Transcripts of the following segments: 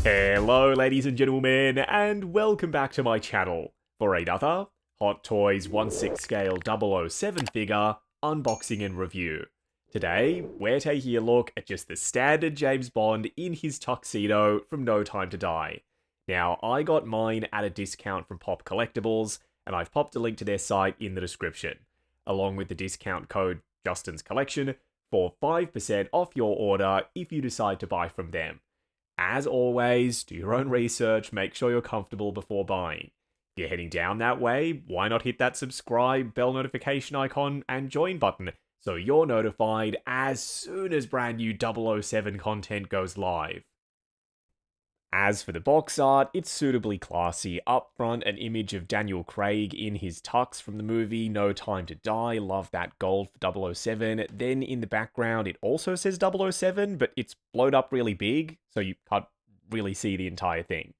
Hello ladies and gentlemen, and welcome back to my channel for another Hot Toys 1/6 scale 007 figure unboxing and review. Today, we're taking a look at just the standard James Bond in his tuxedo from No Time to Die. Now, I got mine at a discount from Pop Collectibles, and I've popped a link to their site in the description, along with the discount code Justin's Collection for 5% off your order if you decide to buy from them. As always, do your own research, make sure you're comfortable before buying. If you're heading down that way, why not hit that subscribe, bell notification icon, and join button so you're notified as soon as brand new 007 content goes live. As for the box art, it's suitably classy. Up front, an image of Daniel Craig in his tux from the movie No Time to Die. Love that gold for 007. Then in the background, it also says 007, but it's blown up really big, so you can't really see the entire thing.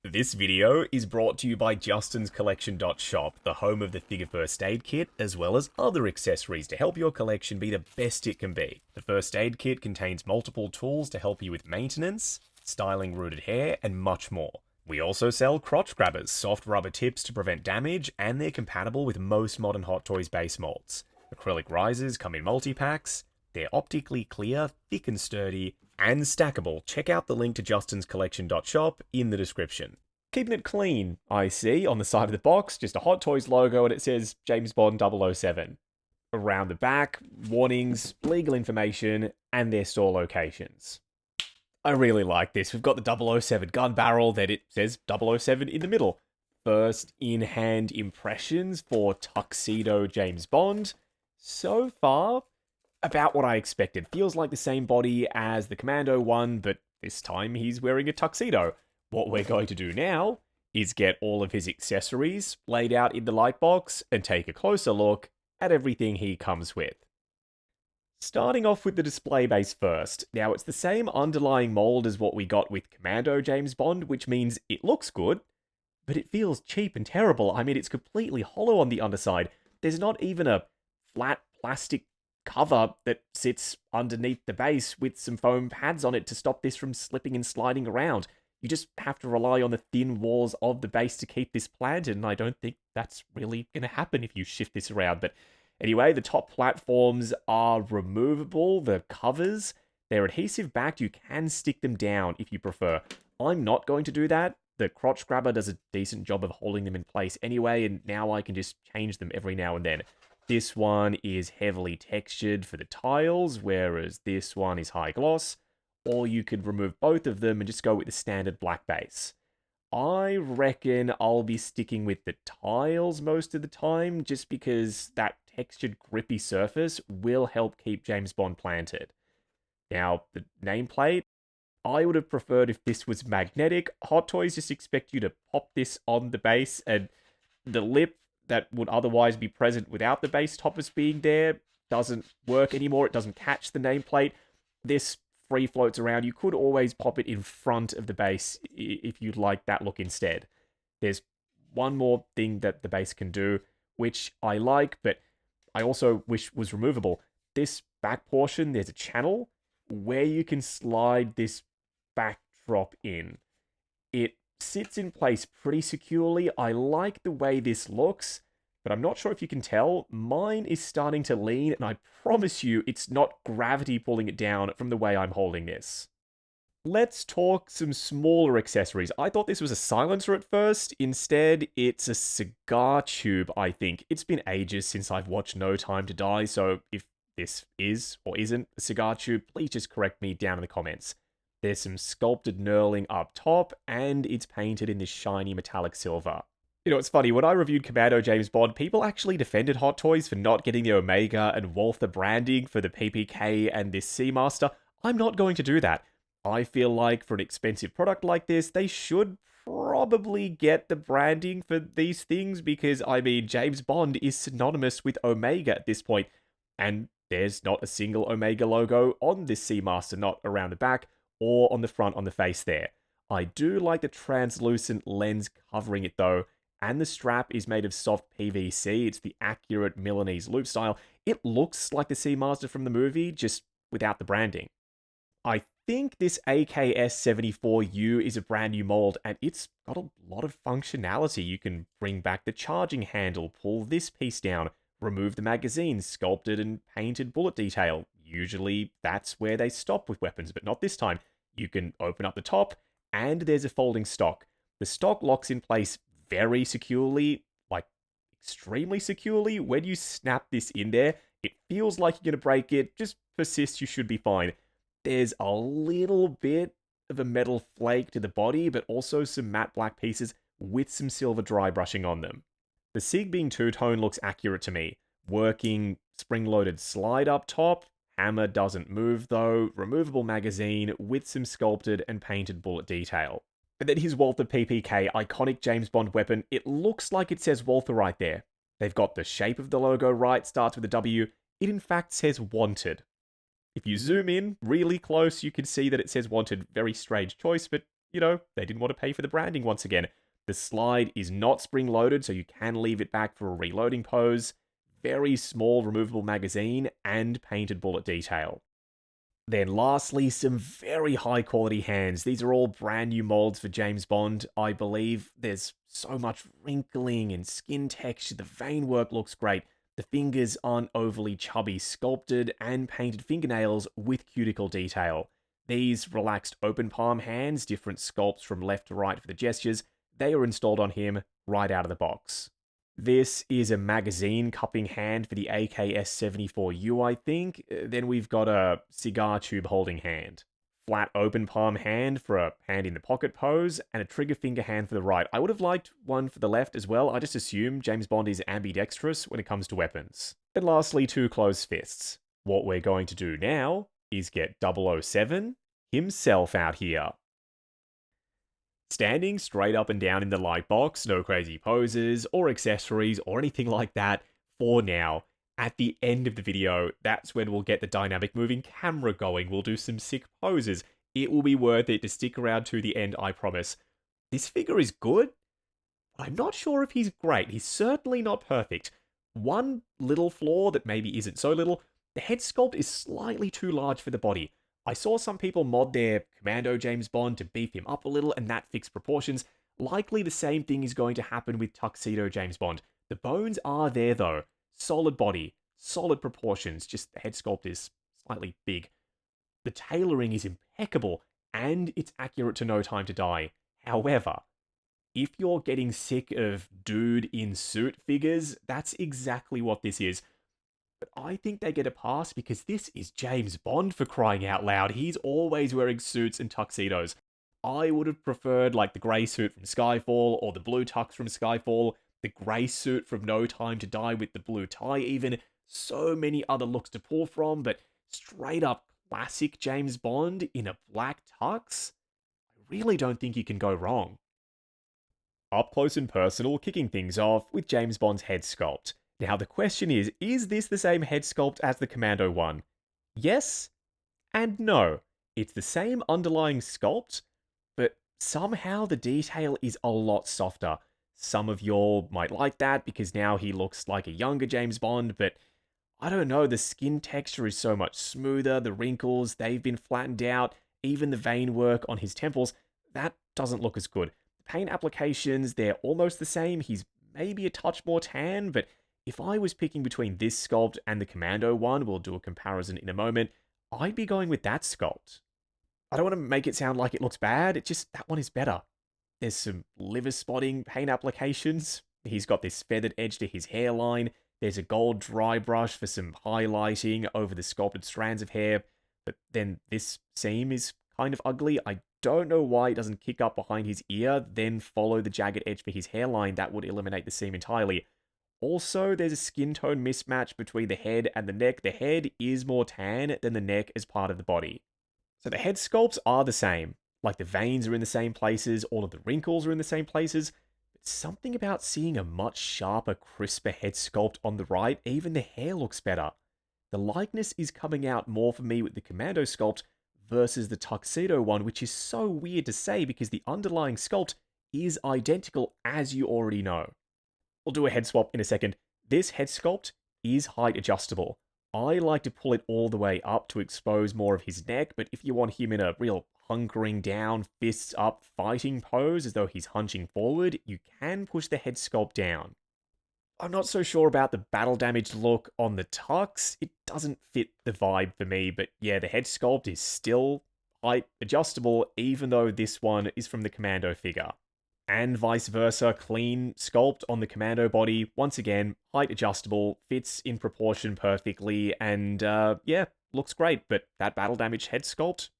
This video is brought to you by JustinsCollection.shop, the home of the figure first aid kit, as well as other accessories to help your collection be the best it can be. The first aid kit contains multiple tools to help you with maintenance, styling rooted hair, and much more. We also sell crotch grabbers, soft rubber tips to prevent damage, and they're compatible with most modern Hot Toys base molds. Acrylic risers come in multi-packs. They're optically clear, thick and sturdy, and stackable. Check out the link to JustinsCollection.shop in the description. Keeping it clean, I see, on the side of the box, just a Hot Toys logo, and it says James Bond 007. Around the back, warnings, legal information, and their store locations. I really like this. We've got the 007 gun barrel, then it says 007 in the middle. First in-hand impressions for Tuxedo James Bond. So far, about what I expected. Feels like the same body as the Commando one, but this time he's wearing a tuxedo. What we're going to do now is get all of his accessories laid out in the light box and take a closer look at everything he comes with. Starting off with the display base first. Now, it's the same underlying mold as what we got with Commando James Bond, which means it looks good, but it feels cheap and terrible. I mean, it's completely hollow on the underside. There's not even a flat plastic cover that sits underneath the base with some foam pads on it to stop this from slipping and sliding around. You just have to rely on the thin walls of the base to keep this planted, and I don't think that's really going to happen if you shift this around, but anyway, the top platforms are removable, the covers, they're adhesive backed, you can stick them down if you prefer. I'm not going to do that. The crotch grabber does a decent job of holding them in place anyway, and now I can just change them every now and then. This one is heavily textured for the tiles, whereas this one is high gloss, or you could remove both of them and just go with the standard black base. I reckon I'll be sticking with the tiles most of the time, just because that textured grippy surface will help keep James Bond planted. Now, the nameplate, I would have preferred if this was magnetic. Hot Toys just expect you to pop this on the base, and the lip that would otherwise be present without the base toppers being there doesn't work anymore. It doesn't catch the nameplate. This free floats around. You could always pop it in front of the base if you'd like that look instead. There's one more thing that the base can do, which I like, but I also wish was removable. This back portion, there's a channel where you can slide this backdrop in. It sits in place pretty securely. I like the way this looks, but I'm not sure if you can tell. Mine is starting to lean, and I promise you it's not gravity pulling it down from the way I'm holding this. Let's talk some smaller accessories. I thought this was a silencer at first. Instead, it's a cigar tube, I think. It's been ages since I've watched No Time to Die, so if this is or isn't a cigar tube, please just correct me down in the comments. There's some sculpted knurling up top, and it's painted in this shiny metallic silver. You know, it's funny, when I reviewed Commando James Bond, people actually defended Hot Toys for not getting the Omega and Walther branding for the PPK and this Seamaster. I'm not going to do that. I feel like for an expensive product like this, they should probably get the branding for these things because, I mean, James Bond is synonymous with Omega at this point, and there's not a single Omega logo on this Seamaster, not around the back or on the front on the face there. I do like the translucent lens covering it though, and the strap is made of soft PVC. It's the accurate Milanese loop style. It looks like the Seamaster from the movie, just without the branding. I think this AKS-74U is a brand new mold, and it's got a lot of functionality. You can bring back the charging handle, pull this piece down, remove the magazine, sculpted and painted bullet detail. Usually that's where they stop with weapons, but not this time. You can open up the top, and there's a folding stock. The stock locks in place very securely, like extremely securely. When you snap this in there, it feels like you're going to break it. Just persist, you should be fine. There's a little bit of a metal flake to the body, but also some matte black pieces with some silver dry brushing on them. The SIG being two-tone looks accurate to me. Working spring-loaded slide up top, hammer doesn't move though, removable magazine with some sculpted and painted bullet detail. And then here's Walther PPK, iconic James Bond weapon. It looks like it says Walther right there. They've got the shape of the logo right, starts with a W. It in fact says Wanted. If you zoom in really close, you can see that it says Wanted. Very strange choice, but, you know, they didn't want to pay for the branding once again. The slide is not spring-loaded, so you can leave it back for a reloading pose. Very small removable magazine and painted bullet detail. Then lastly, some very high-quality hands. These are all brand new molds for James Bond, I believe. There's so much wrinkling and skin texture. The vein work looks great. The fingers aren't overly chubby, sculpted and painted fingernails with cuticle detail. These relaxed open palm hands, different sculpts from left to right for the gestures, they are installed on him right out of the box. This is a magazine cupping hand for the AKS-74U, I think. Then we've got a cigar tube holding hand. Flat open palm hand for a hand in the pocket pose, and a trigger finger hand for the right. I would have liked one for the left as well. I just assume James Bond is ambidextrous when it comes to weapons. Then lastly, two closed fists. What we're going to do now is get 007 himself out here. Standing straight up and down in the light box, no crazy poses or accessories or anything like that for now. At the end of the video, that's when we'll get the dynamic moving camera going. We'll do some sick poses. It will be worth it to stick around to the end, I promise. This figure is good, but I'm not sure if he's great. He's certainly not perfect. One little flaw that maybe isn't so little, the head sculpt is slightly too large for the body. I saw some people mod their Commando James Bond to beef him up a little, and that fixed proportions. Likely the same thing is going to happen with Tuxedo James Bond. The bones are there though. Solid body, solid proportions, just the head sculpt is slightly big. The tailoring is impeccable, and it's accurate to No Time to Die. However, if you're getting sick of dude in suit figures, that's exactly what this is. But I think they get a pass because this is James Bond, for crying out loud. He's always wearing suits and tuxedos. I would have preferred like the grey suit from Skyfall or the blue tux from Skyfall, the grey suit from No Time to Die with the blue tie even. So many other looks to pull from, but straight up classic James Bond in a black tux? I really don't think you can go wrong. Up close and personal, kicking things off with James Bond's head sculpt. Now the question is this the same head sculpt as the Commando one? Yes and no. It's the same underlying sculpt, but somehow the detail is a lot softer. Some of y'all might like that because now he looks like a younger James Bond, but I don't know, the skin texture is so much smoother, the wrinkles, they've been flattened out, even the vein work on his temples, that doesn't look as good. The paint applications, they're almost the same, he's maybe a touch more tan, but if I was picking between this sculpt and the Commando one, we'll do a comparison in a moment, I'd be going with that sculpt. I don't want to make it sound like it looks bad, it's just that one is better. There's some liver spotting paint applications. He's got this feathered edge to his hairline. There's a gold dry brush for some highlighting over the sculpted strands of hair. But then this seam is kind of ugly. I don't know why it doesn't kick up behind his ear, then follow the jagged edge for his hairline. That would eliminate the seam entirely. Also, there's a skin tone mismatch between the head and the neck. The head is more tan than the neck as part of the body. So the head sculpts are the same. Like the veins are in the same places, all of the wrinkles are in the same places. But something about seeing a much sharper, crisper head sculpt on the right, even the hair looks better. The likeness is coming out more for me with the Commando sculpt versus the Tuxedo one, which is so weird to say because the underlying sculpt is identical, as you already know. We'll do a head swap in a second. This head sculpt is height adjustable. I like to pull it all the way up to expose more of his neck, but if you want him in a real hunkering down, fists up fighting pose as though he's hunching forward, you can push the head sculpt down. I'm not so sure about the battle damage look on the tux. It doesn't fit the vibe for me, but yeah, the head sculpt is still height adjustable, even though this one is from the Commando figure. And vice versa, clean sculpt on the Commando body. Once again, height adjustable, fits in proportion perfectly, and yeah, looks great. But that battle damage head sculpt,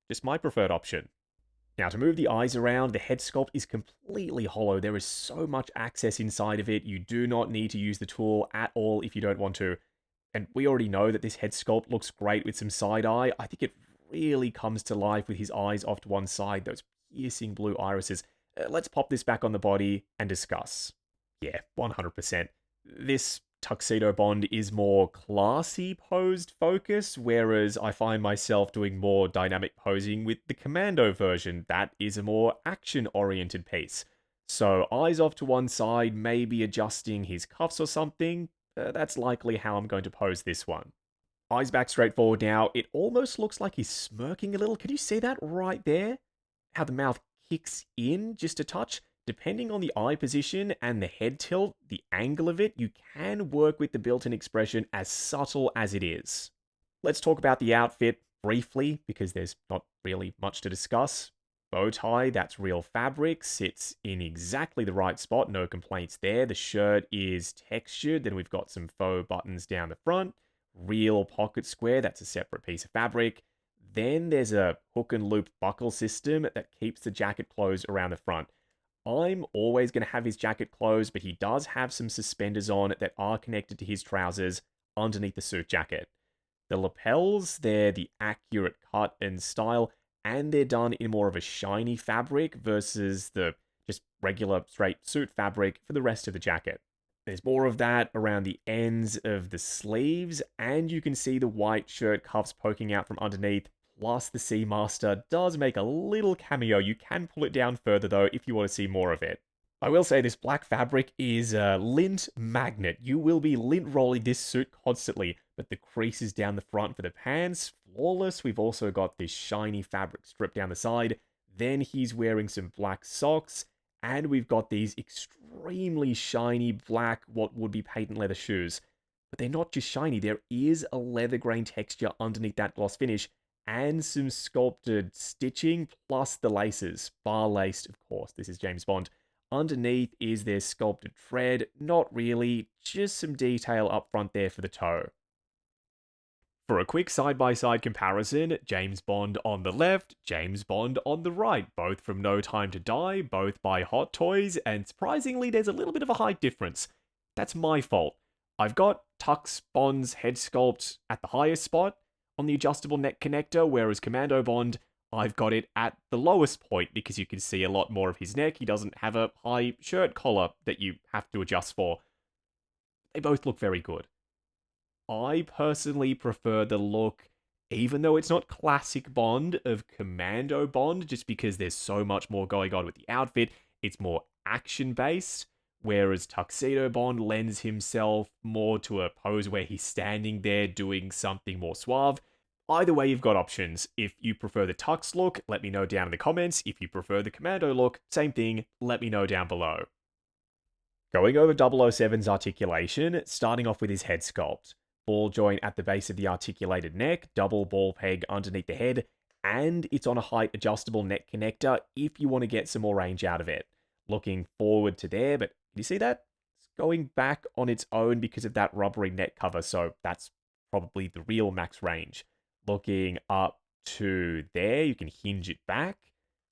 just my preferred option. Now, to move the eyes around, the head sculpt is completely hollow. There is so much access inside of it. You do not need to use the tool at all if you don't want to. And we already know that this head sculpt looks great with some side eye. I think it really comes to life with his eyes off to one side, those piercing blue irises. Let's pop this back on the body and discuss. Yeah, 100%. This Tuxedo Bond is more classy posed focus, whereas I find myself doing more dynamic posing with the Commando version. That is a more action-oriented piece. So eyes off to one side, maybe adjusting his cuffs or something. That's likely how I'm going to pose this one. Eyes back straight forward now. It almost looks like he's smirking a little. Can you see that right there? How the mouth kicks in just a touch. Depending on the eye position and the head tilt, the angle of it, you can work with the built-in expression as subtle as it is. Let's talk about the outfit briefly, because there's not really much to discuss. Bow tie, that's real fabric, sits in exactly the right spot, no complaints there. The shirt is textured, then we've got some faux buttons down the front. Real pocket square, that's a separate piece of fabric. Then there's a hook and loop buckle system that keeps the jacket closed around the front. I'm always going to have his jacket closed, but he does have some suspenders on that are connected to his trousers underneath the suit jacket. The lapels, they're the accurate cut and style, and they're done in more of a shiny fabric versus the just regular straight suit fabric for the rest of the jacket. There's more of that around the ends of the sleeves, and you can see the white shirt cuffs poking out from underneath. Plus, the Seamaster does make a little cameo. You can pull it down further, though, if you want to see more of it. I will say this black fabric is a lint magnet. You will be lint rolling this suit constantly, but the creases down the front for the pants, flawless. We've also got this shiny fabric strip down the side. Then he's wearing some black socks, and we've got these extremely shiny black, what would be patent leather shoes. But they're not just shiny. There is a leather grain texture underneath that gloss finish, and some sculpted stitching, plus the laces. Bar laced, of course. This is James Bond. Underneath is their sculpted tread. Not really, just some detail up front there for the toe. For a quick side-by-side comparison, James Bond on the left, James Bond on the right, both from No Time to Die, both by Hot Toys, and surprisingly, there's a little bit of a height difference. That's my fault. I've got Tux Bond's head sculpt at the highest spot, on the adjustable neck connector, whereas Commando Bond, I've got it at the lowest point because you can see a lot more of his neck. He doesn't have a high shirt collar that you have to adjust for. They both look very good. I personally prefer the look, even though it's not classic Bond, of Commando Bond, just because there's so much more going on with the outfit. It's more action-based, whereas Tuxedo Bond lends himself more to a pose where he's standing there doing something more suave. Either way, you've got options. If you prefer the Tux look, let me know down in the comments. If you prefer the Commando look, same thing, let me know down below. Going over 007's articulation, starting off with his head sculpt. Ball joint at the base of the articulated neck, double ball peg underneath the head, and it's on a height adjustable neck connector if you want to get some more range out of it. Looking forward to there, but can you see that? It's going back on its own because of that rubbery neck cover, so that's probably the real max range. Looking up to there, you can hinge it back,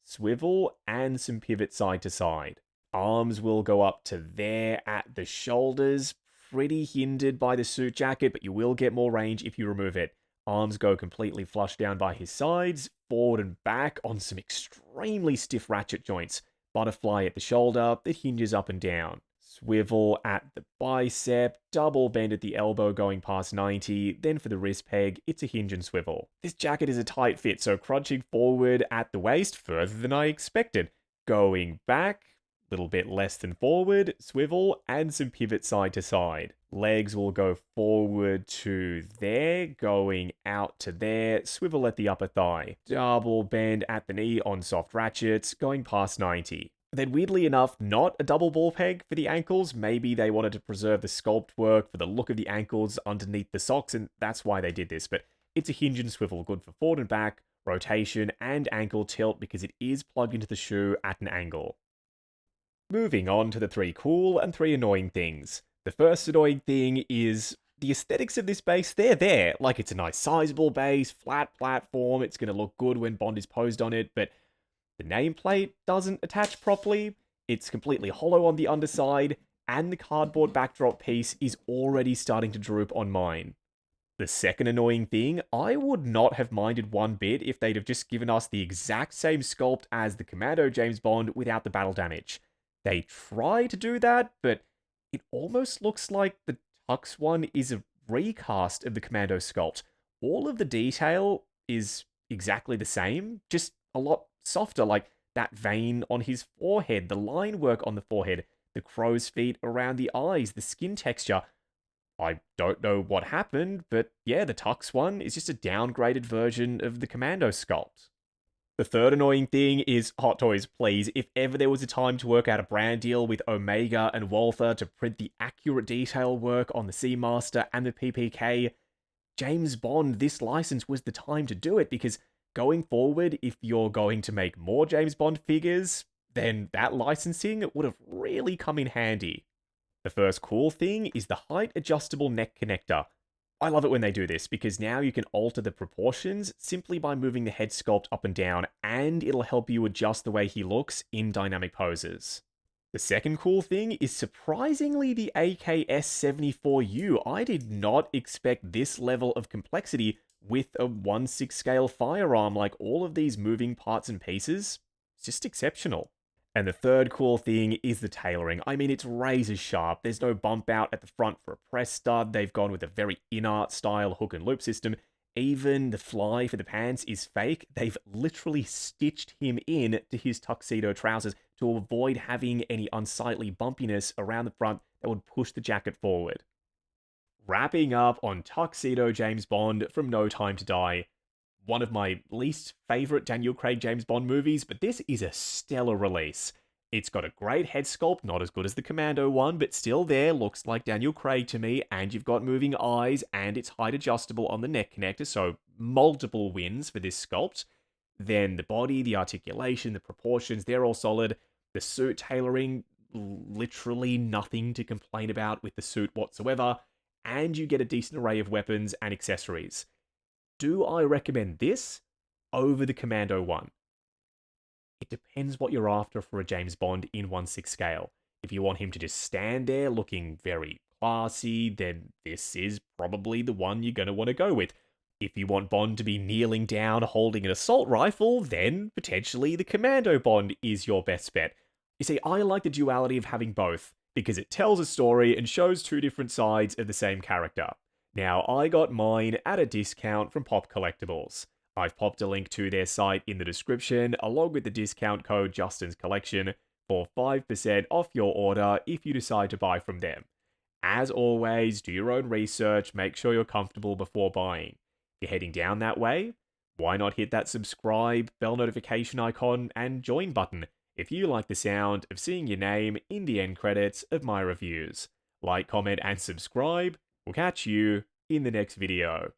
swivel, and some pivot side to side. Arms will go up to there at the shoulders, pretty hindered by the suit jacket, but you will get more range if you remove it. Arms go completely flush down by his sides, forward and back on some extremely stiff ratchet joints. Butterfly at the shoulder that hinges up and down. Swivel at the bicep, double bend at the elbow going past 90, then for the wrist peg, it's a hinge and swivel. This jacket is a tight fit, so crunching forward at the waist further than I expected. Going back, little bit less than forward, swivel, and some pivot side to side. Legs will go forward to there, going out to there, swivel at the upper thigh. Double bend at the knee on soft ratchets, going past 90. Then weirdly enough, not a double ball peg for the ankles. Maybe they wanted to preserve the sculpt work for the look of the ankles underneath the socks, and that's why they did this. But it's a hinge and swivel, good for forward and back, rotation, and ankle tilt because it is plugged into the shoe at an angle. Moving on to the 3 cool and 3 annoying things. The first annoying thing is the aesthetics of this base. They're there. Like, it's a nice sizable base, flat platform, it's going to look good when Bond is posed on it, but the nameplate doesn't attach properly, it's completely hollow on the underside, and the cardboard backdrop piece is already starting to droop on mine. The second annoying thing, I would not have minded one bit if they'd have just given us the exact same sculpt as the Commando James Bond without the battle damage. They try to do that, but it almost looks like the Tux one is a recast of the Commando sculpt. All of the detail is exactly the same, just a lot softer, like that vein on his forehead, the line work on the forehead, the crow's feet around the eyes, the skin texture. I don't know what happened, but yeah, the Tux one is just a downgraded version of the Commando sculpt. The third annoying thing is, Hot Toys, please, if ever there was a time to work out a brand deal with Omega and Walther to print the accurate detail work on the Seamaster and the PPK, James Bond, this license was the time to do it, because going forward, if you're going to make more James Bond figures, then that licensing would have really come in handy. The first cool thing is the height adjustable neck connector. I love it when they do this, because now you can alter the proportions simply by moving the head sculpt up and down, and it'll help you adjust the way he looks in dynamic poses. The second cool thing is surprisingly the AKS-74U. I did not expect this level of complexity with a 1/6 scale firearm. Like, all of these moving parts and pieces, it's just exceptional. And the third cool thing is the tailoring. I mean, it's razor sharp. There's no bump out at the front for a press stud. They've gone with a very in-art style hook and loop system. Even the fly for the pants is fake. They've literally stitched him in to his tuxedo trousers to avoid having any unsightly bumpiness around the front that would push the jacket forward. Wrapping up on Tuxedo James Bond from No Time to Die. One of my least favourite Daniel Craig James Bond movies, but this is a stellar release. It's got a great head sculpt, not as good as the Commando one, but still there, looks like Daniel Craig to me, and you've got moving eyes, and it's height adjustable on the neck connector, so multiple wins for this sculpt. Then the body, the articulation, the proportions, they're all solid. The suit tailoring, literally nothing to complain about with the suit whatsoever, and you get a decent array of weapons and accessories. Do I recommend this over the Commando one? It depends what you're after for a James Bond in 1/6 scale. If you want him to just stand there looking very classy, then this is probably the one you're going to want to go with. If you want Bond to be kneeling down holding an assault rifle, then potentially the Commando Bond is your best bet. You see, I like the duality of having both, because it tells a story and shows two different sides of the same character. Now, I got mine at a discount from Pop Collectibles. I've popped a link to their site in the description, along with the discount code Justin's Collection, for 5% off your order if you decide to buy from them. As always, do your own research, make sure you're comfortable before buying. If you're heading down that way, why not hit that subscribe, bell notification icon, and join button if you like the sound of seeing your name in the end credits of my reviews. Like, comment, and subscribe. We'll catch you in the next video.